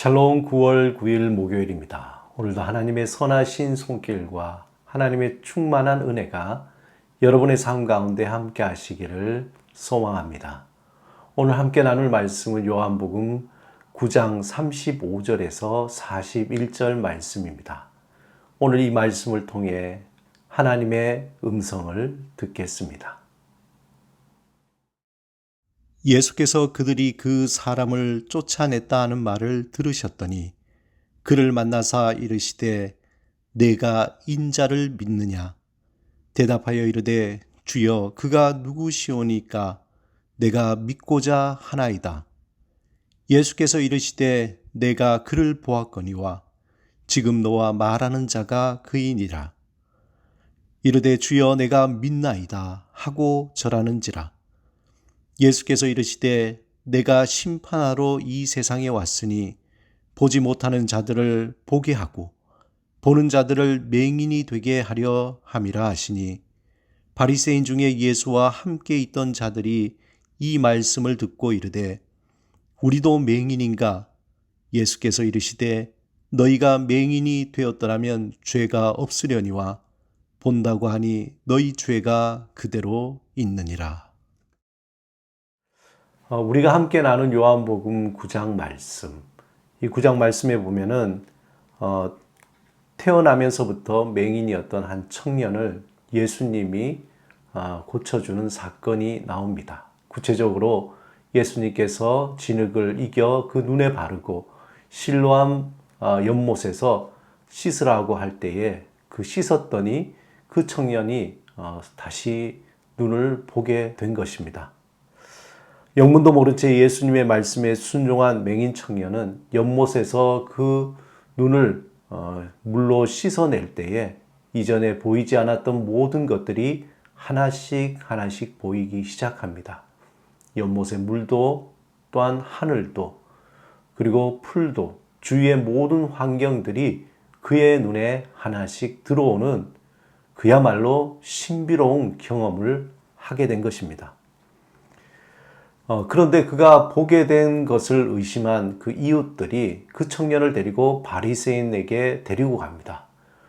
샬롬 9월 9일 목요일입니다. 오늘도 하나님의 선하신 손길과 하나님의 충만한 은혜가 여러분의 삶 가운데 함께 하시기를 소망합니다. 오늘 함께 나눌 말씀은 요한복음 9장 35절에서 41절 말씀입니다. 오늘 이 말씀을 통해 하나님의 음성을 듣겠습니다. 예수께서 그들이 그 사람을 쫓아냈다 하는 말을 들으셨더니 그를 만나사 이르시되 내가 인자를 믿느냐? 대답하여 이르되 주여 그가 누구시오니까 내가 믿고자 하나이다. 예수께서 이르시되 내가 그를 보았거니와 지금 너와 말하는 자가 그이니라. 이르되 주여 내가 믿나이다 하고 절하는지라. 예수께서 이르시되 내가 심판하러 이 세상에 왔으니 보지 못하는 자들을 보게 하고 보는 자들을 맹인이 되게 하려 함이라 하시니 바리새인 중에 예수와 함께 있던 자들이 이 말씀을 듣고 이르되 우리도 맹인인가? 예수께서 이르시되 너희가 맹인이 되었더라면 죄가 없으려니와 본다고 하니 너희 죄가 그대로 있느니라. 우리가 함께 나눈 요한복음 9장 말씀, 이 9장 말씀에 보면은 태어나면서부터 맹인이었던 한 청년을 예수님이 고쳐주는 사건이 나옵니다. 구체적으로 예수님께서 진흙을 이겨 그 눈에 바르고 실로암 연못에서 씻으라고 할 때에 그 씻었더니 그 청년이 다시 눈을 보게 된 것입니다. 영문도 모른 채 예수님의 말씀에 순종한 맹인 청년은 연못에서 그 눈을 물로 씻어낼 때에 이전에 보이지 않았던 모든 것들이 하나씩 보이기 시작합니다. 연못의 물도 또한 하늘도 그리고 풀도 주위의 모든 환경들이 그의 눈에 하나씩 들어오는 그야말로 신비로운 경험을 하게 된 것입니다. 그런데 그가 보게 된 것을 의심한 그 이웃들이 그 청년을 데리고 바리새인에게 데리고 갑니다.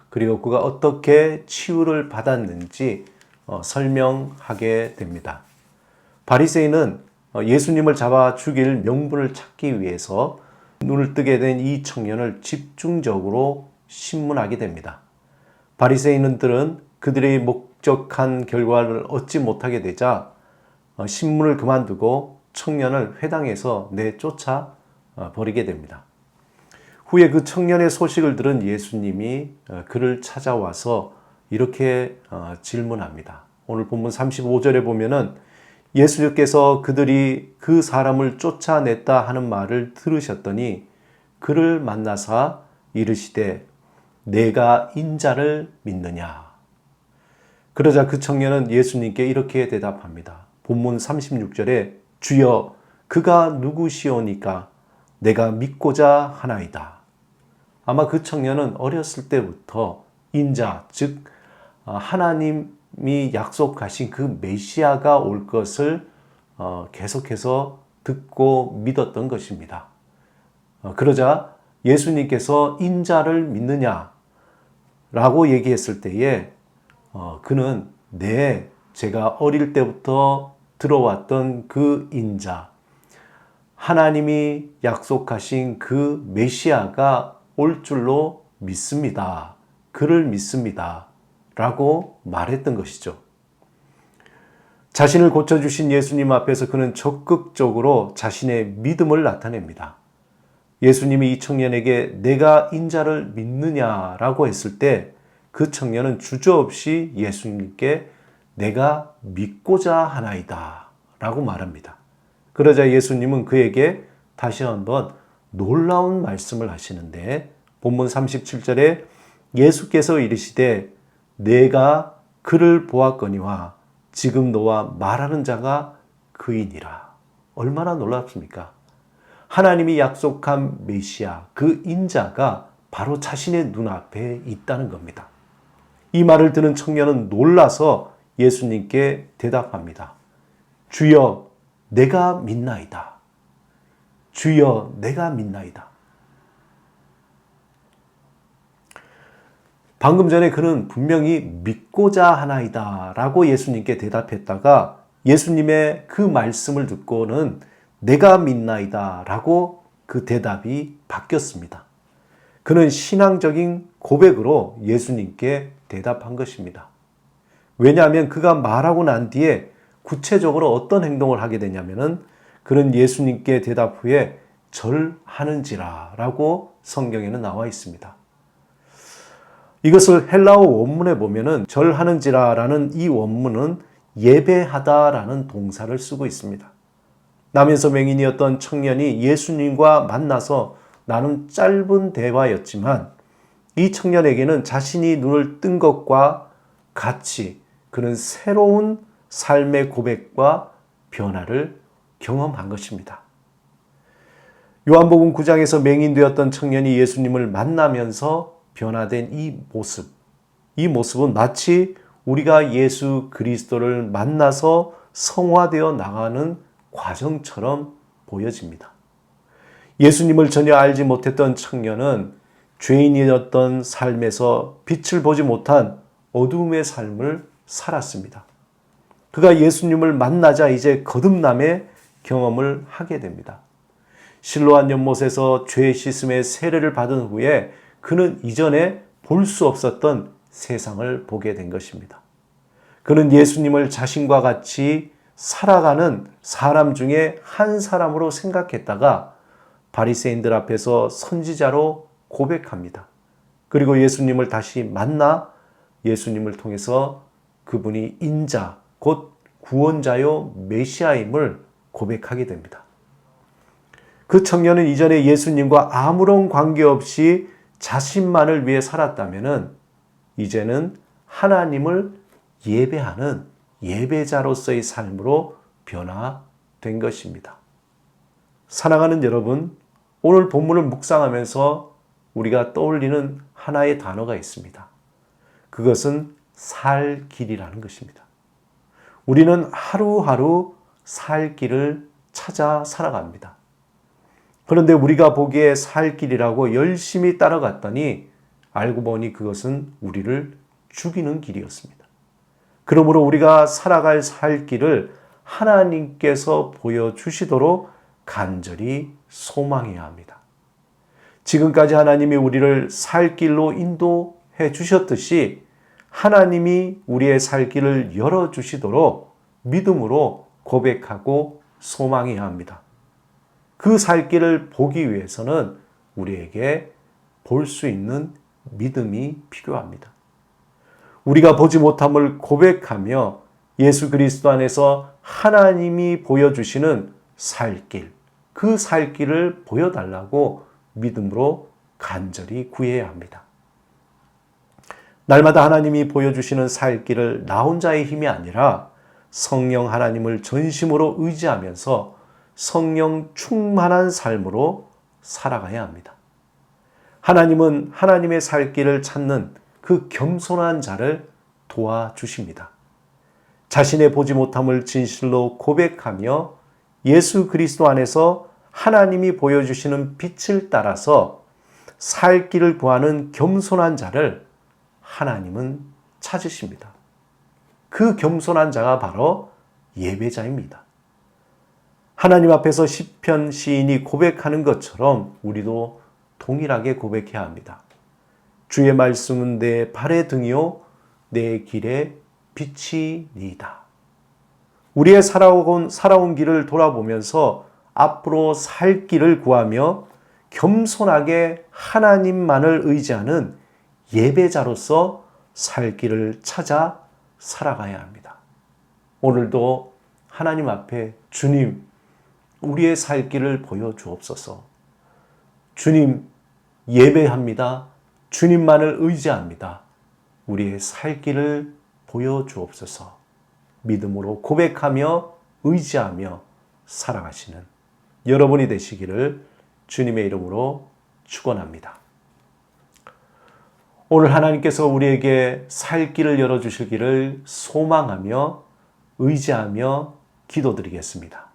그리고 그가 어떻게 치유를 받았는지 설명하게 됩니다. 바리새인은 예수님을 잡아 죽일 명분을 찾기 위해서 눈을 뜨게 된 이 청년을 집중적으로 신문하게 됩니다. 바리새인들은 그들의 목적한 결과를 얻지 못하게 되자 신문을 그만두고 청년을 회당에서 내쫓아 버리게 됩니다. 후에 그 청년의 소식을 들은 예수님이 그를 찾아와서 이렇게 질문합니다. 오늘 본문 35절에 보면은 예수님께서 그들이 그 사람을 쫓아냈다 하는 말을 들으셨더니 그를 만나사 이르시되 내가 인자를 믿느냐? 그러자 그 청년은 예수님께 이렇게 대답합니다. 본문 36절에 주여 그가 누구시오니까 내가 믿고자 하나이다. 아마 그 청년은 어렸을 때부터 인자, 즉 하나님이 약속하신 그 메시아가 올 것을 계속해서 듣고 믿었던 것입니다. 그러자 예수님께서 인자를 믿느냐라고 얘기했을 때에 그는 제가 어릴 때부터 들어왔던 그 인자, 하나님이 약속하신 그 메시아가 올 줄로 믿습니다. 그를 믿습니다. 라고 말했던 것이죠. 자신을 고쳐주신 예수님 앞에서 그는 적극적으로 자신의 믿음을 나타냅니다. 예수님이 이 청년에게 내가 인자를 믿느냐라고 했을 때 그 청년은 주저없이 예수님께 내가 믿고자 하나이다 라고 말합니다. 그러자 예수님은 그에게 다시 한번 놀라운 말씀을 하시는데 본문 37절에 예수께서 이르시되 내가 그를 보았거니와 지금 너와 말하는 자가 그이니라. 얼마나 놀랍습니까? 하나님이 약속한 메시아, 그 인자가 바로 자신의 눈앞에 있다는 겁니다. 이 말을 듣는 청년은 놀라서 예수님께 대답합니다. 주여 내가 믿나이다. 주여 내가 믿나이다. 방금 전에 그는 분명히 믿고자 하나이다 라고 예수님께 대답했다가 예수님의 그 말씀을 듣고는 내가 믿나이다 라고 그 대답이 바뀌었습니다. 그는 신앙적인 고백으로 예수님께 대답한 것입니다. 왜냐하면 그가 말하고 난 뒤에 구체적으로 어떤 행동을 하게 되냐면은 그는 예수님께 대답 후에 절하는지라 라고 성경에는 나와 있습니다. 이것을 헬라어 원문에 보면은 절하는지라 라는 이 원문은 예배하다 라는 동사를 쓰고 있습니다. 남에서 맹인이었던 청년이 예수님과 만나서 나눈 짧은 대화였지만 이 청년에게는 자신이 눈을 뜬 것과 같이 그는 새로운 삶의 고백과 변화를 경험한 것입니다. 요한복음 9장에서 맹인되었던 청년이 예수님을 만나면서 변화된 이 모습은 마치 우리가 예수 그리스도를 만나서 성화되어 나가는 과정처럼 보여집니다. 예수님을 전혀 알지 못했던 청년은 죄인이었던 삶에서 빛을 보지 못한 어두움의 삶을 살았습니다. 그가 예수님을 만나자 이제 거듭남의 경험을 하게 됩니다. 실로암 연못에서 죄 씻음의 세례를 받은 후에 그는 이전에 볼 수 없었던 세상을 보게 된 것입니다. 그는 예수님을 자신과 같이 살아가는 사람 중에 한 사람으로 생각했다가 바리새인들 앞에서 선지자로 고백합니다. 그리고 예수님을 다시 만나 예수님을 통해서 그분이 인자, 곧 구원자요 메시아임을 고백하게 됩니다. 그 청년은 이전에 예수님과 아무런 관계없이 자신만을 위해 살았다면 이제는 하나님을 예배하는 예배자로서의 삶으로 변화된 것입니다. 사랑하는 여러분, 오늘 본문을 묵상하면서 우리가 떠올리는 하나의 단어가 있습니다. 그것은 살 길이라는 것입니다. 우리는 하루하루 살 길을 찾아 살아갑니다. 그런데 우리가 보기에 살 길이라고 열심히 따라갔더니 알고 보니 그것은 우리를 죽이는 길이었습니다. 그러므로 우리가 살아갈 살 길을 하나님께서 보여주시도록 간절히 소망해야 합니다. 지금까지 하나님이 우리를 살 길로 인도해 주셨듯이 하나님이 우리의 살 길을 열어주시도록 믿음으로 고백하고 소망해야 합니다. 그 살 길을 보기 위해서는 우리에게 볼 수 있는 믿음이 필요합니다. 우리가 보지 못함을 고백하며 예수 그리스도 안에서 하나님이 보여주시는 살 길, 그 살 길을 보여달라고 믿음으로 간절히 구해야 합니다. 날마다 하나님이 보여주시는 살 길을 나 혼자의 힘이 아니라 성령 하나님을 전심으로 의지하면서 성령 충만한 삶으로 살아가야 합니다. 하나님은 하나님의 살 길을 찾는 그 겸손한 자를 도와주십니다. 자신의 보지 못함을 진실로 고백하며 예수 그리스도 안에서 하나님이 보여주시는 빛을 따라서 살 길을 구하는 겸손한 자를 하나님은 찾으십니다. 그 겸손한 자가 바로 예배자입니다. 하나님 앞에서 시편 시인이 고백하는 것처럼 우리도 동일하게 고백해야 합니다. 주의 말씀은 내 발의 등이요 내 길의 빛이니이다. 우리의 살아온 길을 돌아보면서 앞으로 살 길을 구하며 겸손하게 하나님만을 의지하는 예배자로서 살 길을 찾아 살아가야 합니다. 오늘도 하나님 앞에 주님, 우리의 살 길을 보여주옵소서. 주님, 예배합니다. 주님만을 의지합니다. 우리의 살 길을 보여주옵소서. 믿음으로 고백하며 의지하며 살아가시는 여러분이 되시기를 주님의 이름으로 축원합니다. 오늘 하나님께서 우리에게 살 길을 열어주시기를 소망하며 의지하며 기도드리겠습니다.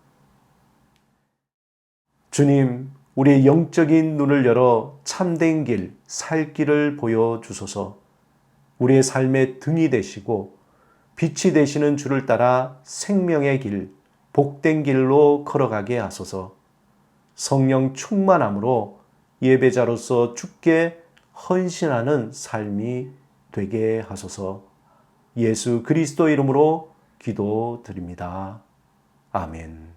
주님, 우리의 영적인 눈을 열어 참된 길, 살 길을 보여주소서. 우리의 삶의 등이 되시고 빛이 되시는 주를 따라 생명의 길, 복된 길로 걸어가게 하소서. 성령 충만함으로 예배자로서 주께 헌신하는 삶이 되게 하소서. 예수 그리스도 이름으로 기도드립니다. 아멘.